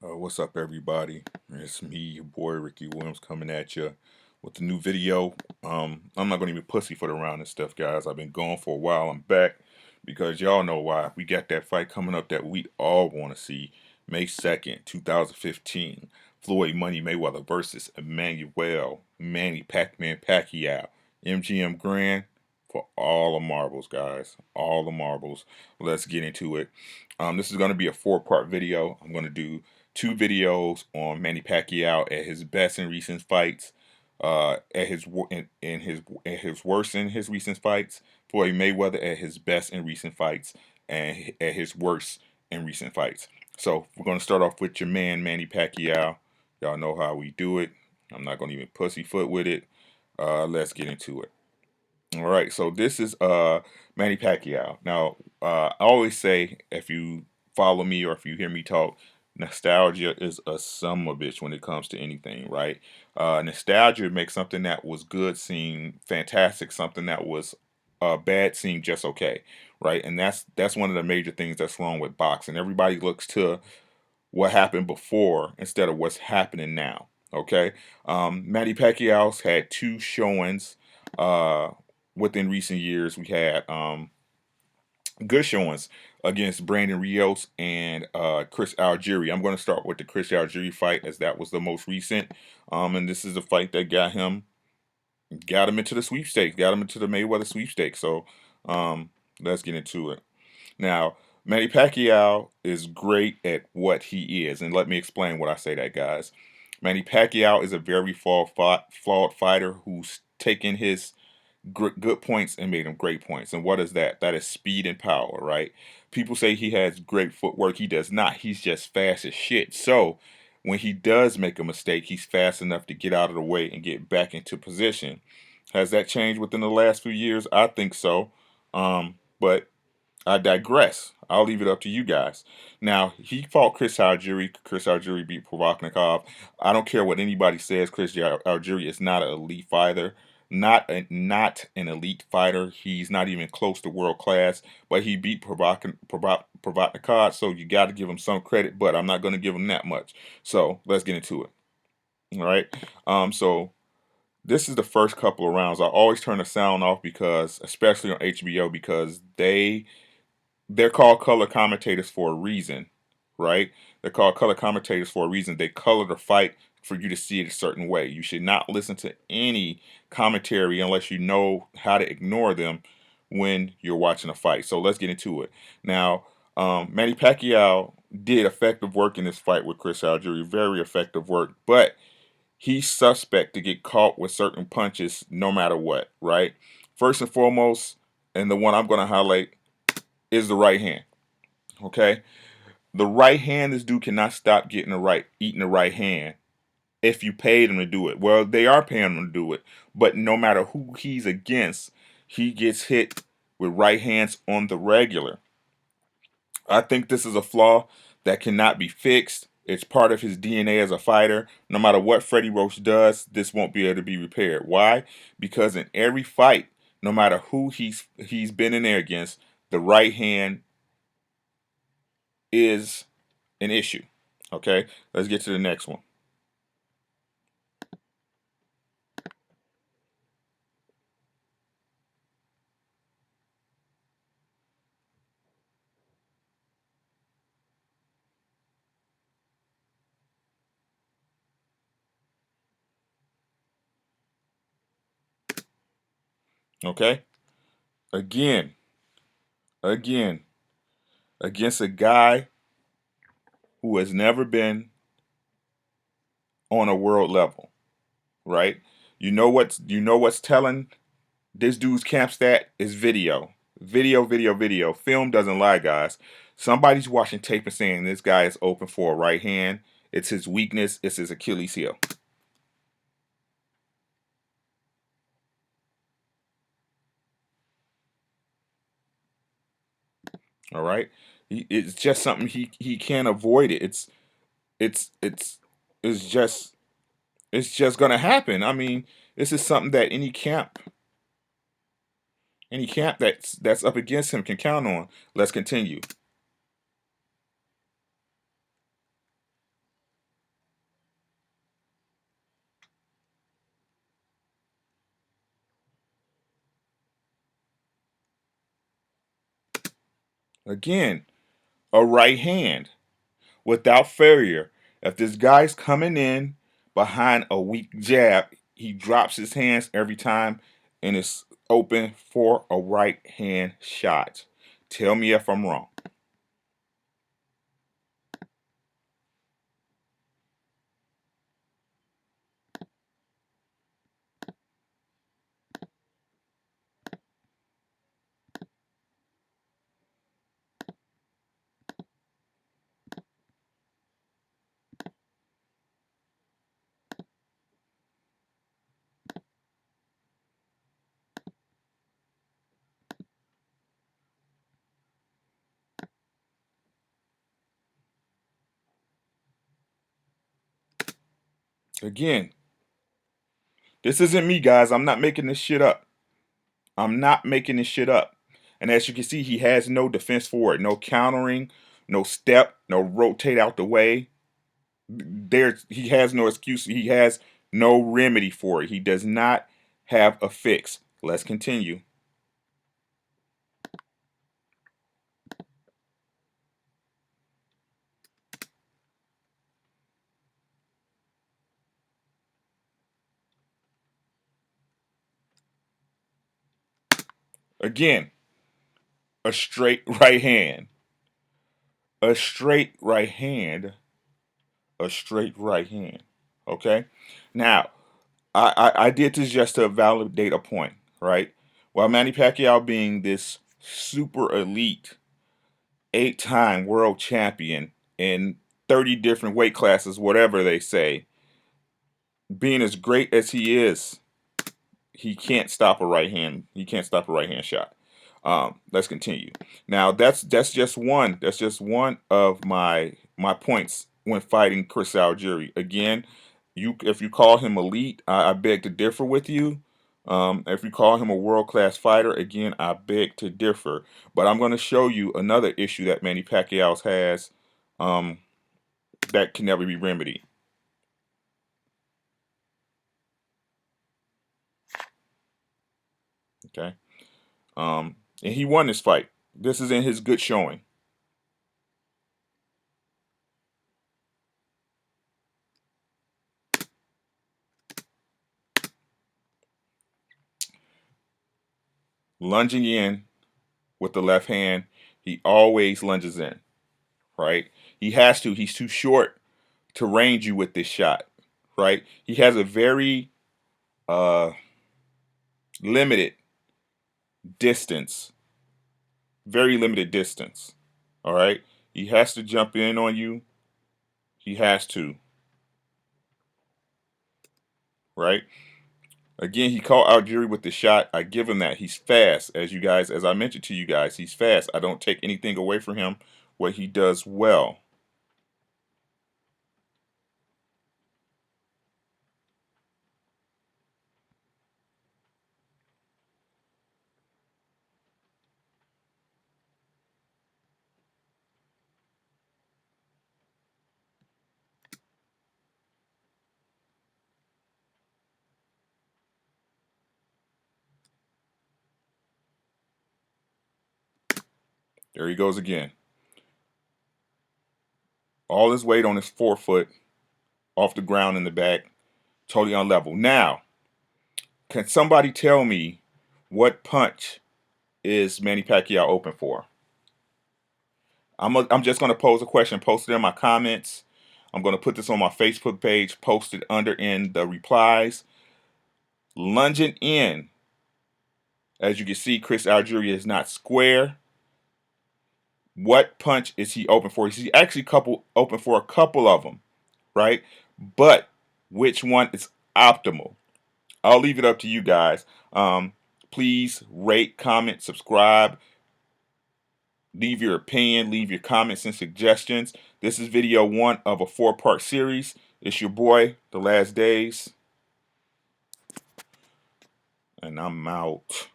What's up, everybody? It's me, your boy Ricky Williams, coming at you with a new video. I'm not gonna even pussy foot around and stuff, guys. I've been gone for a while. I'm back because y'all know why. We got that fight coming up that we all want to see. May 2nd, 2015. Floyd Money Mayweather versus Emmanuel Manny Pac-Man Pacquiao. MGM Grand for all the marbles, guys. All the marbles. Let's get into it. This is going to be a four-part video. I'm going to do two videos on Manny Pacquiao at his best in recent fights, at his worst in his recent fights, Floyd Mayweather at his best in recent fights, and at his worst in recent fights. So we're gonna start off with your man Manny Pacquiao. Y'all know how we do it. I'm not gonna even pussyfoot with it. Let's get into it. All right, so this is Manny Pacquiao. Now, I always say if you follow me or if you hear me talk, nostalgia is a son of a bitch when it comes to anything, right? Nostalgia makes something that was good seem fantastic, something that was bad seem just okay, right? And that's one of the major things that's wrong with boxing. Everybody looks to what happened before instead of what's happening now. Okay, Manny Pacquiao's had two showings within recent years. We had good showings against Brandon Rios and Chris Algieri. I'm going to start with the Chris Algieri fight as that was the most recent, and this is the fight that got him into the sweepstakes, got him into the Mayweather sweepstakes. So um, let's get into it. Now, Manny Pacquiao is great at what he is, and let me explain what I say that, guys. Manny Pacquiao is a very flawed fighter who's taken his good points and made them great points. And what is that? That is speed and power, right? People say he has great footwork. He does not. He's just fast as shit. So when he does make a mistake, he's fast enough to get out of the way and get back into position. Has that changed within the last few years? I think so. But I digress. I'll leave it up to you guys. Now, he fought Chris Algieri. Chris Algieri beat Provodnikov. I don't care what anybody says. Chris Algieri is not an elite fighter. Not an elite fighter. He's not even close to world class. But he beat Provodnikov, so you got to give him some credit. But I'm not going to give him that much. So let's get into it. All right. So this is the first couple of rounds. I always turn the sound off because, especially on HBO, because they're called color commentators for a reason, right? They're called color commentators for a reason. They color the fight for you to see it a certain way. You should not listen to any commentary unless you know how to ignore them when you're watching a fight. So let's get into it. Now, Manny Pacquiao did effective work in this fight with Chris Algieri, very effective work, but he's suspect to get caught with certain punches no matter what, right? First and foremost, and the one I'm going to highlight is the right hand. Okay, the right hand. This dude cannot stop eating the right hand. If you paid him to do it, well, they are paying him to do it. But no matter who he's against, he gets hit with right hands on the regular. I think this is a flaw that cannot be fixed. It's part of his DNA as a fighter. No matter what Freddie Roach does, this won't be able to be repaired. Why? Because in every fight, no matter who he's been in there against, the right hand is an issue. Okay, let's get to the next one. Okay, again, again, against a guy who has never been on a world level, right? You know what's telling this dude's camp stat is video. Video, video, video. Film doesn't lie, guys. Somebody's watching tape and saying this guy is open for a right hand. It's his weakness, it's his Achilles heel. All right. It's just something he can't avoid it. It's it's it's just it's just gonna happen. I mean, this is something that any camp that's up against him can count on. Let's continue. Again, a right hand without failure. If this guy's coming in behind a weak jab, he drops his hands every time and is open for a right hand shot. Tell me if I'm wrong. Again, this isn't me, guys. I'm not making this shit up. I'm not making this shit up. And as you can see, he has no defense for it. No countering, no step, no rotate out the way. He has no excuse. He has no remedy for it. He does not have a fix. Let's continue. Again, a straight right hand. A straight right hand. A straight right hand. Okay? Now, I did this just to validate a point, right? While Manny Pacquiao being this super elite 8-time world champion in 30 different weight classes, whatever they say, being as great as he is, he can't stop a right hand. He can't stop a right hand shot. Let's continue. Now that's just one. That's just one of my points when fighting Chris Algieri. Again, if you call him elite, I beg to differ with you. If you call him a world class fighter, again, I beg to differ. But I'm going to show you another issue that Manny Pacquiao has um, that can never be remedied. Okay, and he won this fight. This is in his good showing. Lunging in with the left hand, he always lunges in. Right, he has to. He's too short to range you with this shot. Right, he has a very uh, limited distance, very limited distance. All right, he has to jump in on you. He has to. Right. Again, he caught Algieri with the shot. I give him that. He's fast, as I mentioned to you guys, he's fast. I don't take anything away from him. What he does well. There he goes again. All his weight on his forefoot, off the ground in the back, totally on level. Now, can somebody tell me what punch is Manny Pacquiao open for? I'm just going to pose a question, post it in my comments. I'm going to put this on my Facebook page, post it under in the replies. Lunging in, as you can see, Chris Algieri is not square. What punch is he open for? He's actually open for a couple of them, right? But which one is optimal? I'll leave it up to you guys. Please rate, comment, subscribe. Leave your opinion, leave your comments and suggestions. This is video 1 of a 4-part series. It's your boy, The Last Days, and I'm out.